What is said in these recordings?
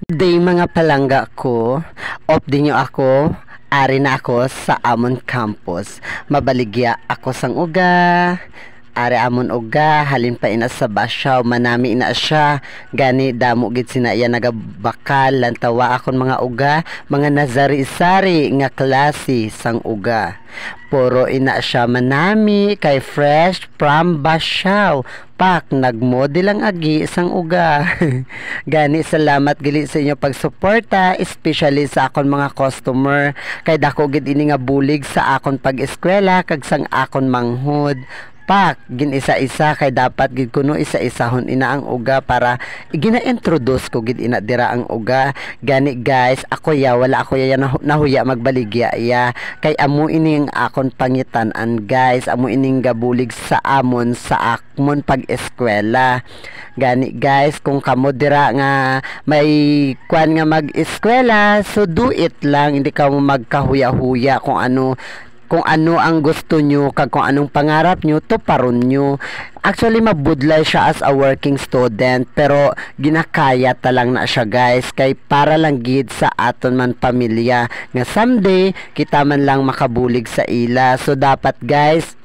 Day mga palangga ko, off din nyo ako, ari na ako sa amon campus. Mabaligya ako sang uga, ari amon uga, halin pa ina sa basyaw, manami ina siya, gani damo gid sina iya nagabakal, lantawa akon mga uga, mga nazari-sari nga klase sang uga. Puro ina siya manami kay fresh from basyaw. Pak nagmodel ang agi sang uga. Gani salamat gili sa inyo pagsuporta, especially sa akon mga customer, kay dako gid ini nga bulig sa akon pag-eskwela kag sang akon manghod. Pak gin isa-isa kay dapat gid kuno isa-isahon ina ang uga para gina-introduce ko gid ina dira ang uga. Gani guys, ako ya wala ako ya nahuya magbaligya ya kay amo ining akon pangitan-an guys, amo ining gabulig sa amon sa akmon pag-eskwela. Gani guys, kung kamo dira nga may kwan nga mag-eskwela, so do it lang, hindi ka mo magkahuya-huya kung ano ang gusto nyo, kag kung anong pangarap nyo, tuparon nyo. Actually, mabudlay siya as a working student, pero ginakaya talang na siya guys, kay para lang gid sa aton man pamilya, nga someday, kita man lang makabulig sa ila. So, dapat guys,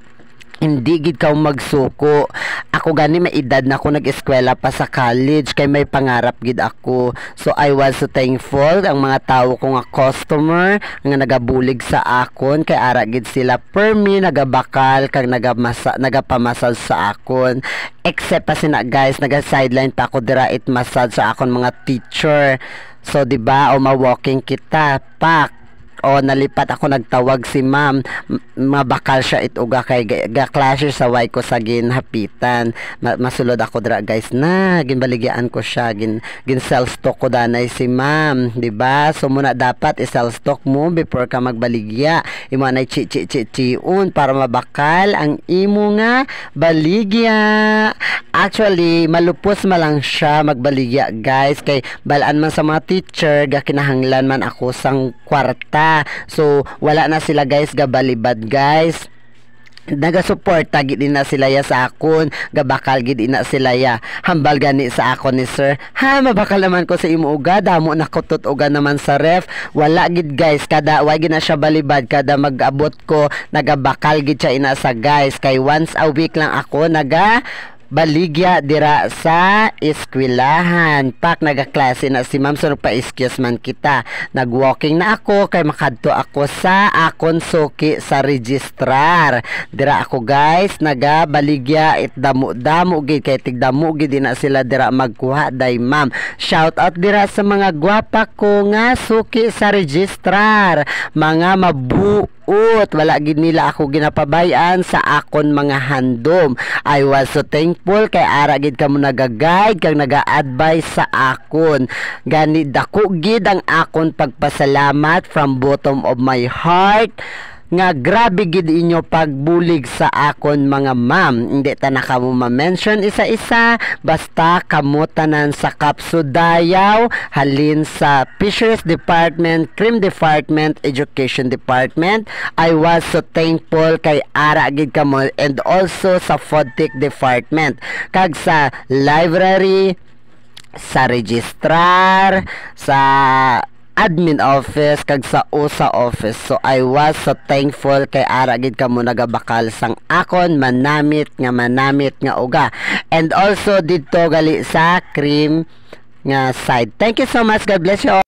hindi gid ka magsuko. Ako gani may edad na ako nag-eskwela pa sa college kay may pangarap gid ako. So I was so thankful ang mga tawo ko nga customer nga nagabulig sa akon kay ara gid sila per me nagabakal kag nagapamasal sa akon. Except pa sina guys, naga-sideline pa ako dira it massage sa akon mga teacher. So di ba o ma-walking kita pak o nalipat ako, nagtawag si ma'am, mabakal siya ituga kay gaklase sa way ko sa ginhapitan. Masulod ako dira guys na ginbaligyan ko siya, gin sell stock ko danay si ma'am, di ba? So muna dapat i-sell stock mo before ka magbaligya, imo na chi para mabakal ang imo nga baligya. Actually malupos malang siya magbaligya guys, kay balaan man sa mga teacher gakinahanglan man ako sang kwarta. So wala na sila guys gabalibad guys, nagasuporta gid na sila ya sa akon, gabakal gid na sila ya. Hambal gani sa akon ni sir, ha mabakal naman ko sa imo uga, damo na kutot uga naman sa ref. Wala gid guys, kada way gid na siya balibad, kada mag-abot ko nagabakal gid siya ina sa guys, kay once a week lang ako baligya dira sa eskwelahan. Pak nagaklase na si ma'am, so pa-excuse man kita. Nag-walking na ako kay makadto ako sa akon suki sa registrar. Dira ako guys, nagabaligya it damo gid kay tigdamo gid na sila dira magkuha day ma'am. Shout out dira sa mga gwapa ko nga suki sa registrar, mga wala gid nila ako ginapabayan sa akon mga handom. I was so thankful kay ara gid kamo naga-guide kag naga-advise sa akon. Gani dako gid ang akon pagpasalamat from bottom of my heart nga grabe gid inyo pagbulig sa akon mga ma'am. Hindi ta na kamo ma-mention isa-isa, basta kamo tanan sa Kapsudayaw, halin sa Fisheries Department, Cream Department, Education Department. I was so thankful kay ara gid kamo, and also sa Food Tech Department, kag sa library, sa registrar, sa admin office, kag sa USA office. So I was so thankful kay ara gid kamo nagabakal sang akon manamit nga uga. And also dito gali sa cream nga side. Thank you so much. God bless you all.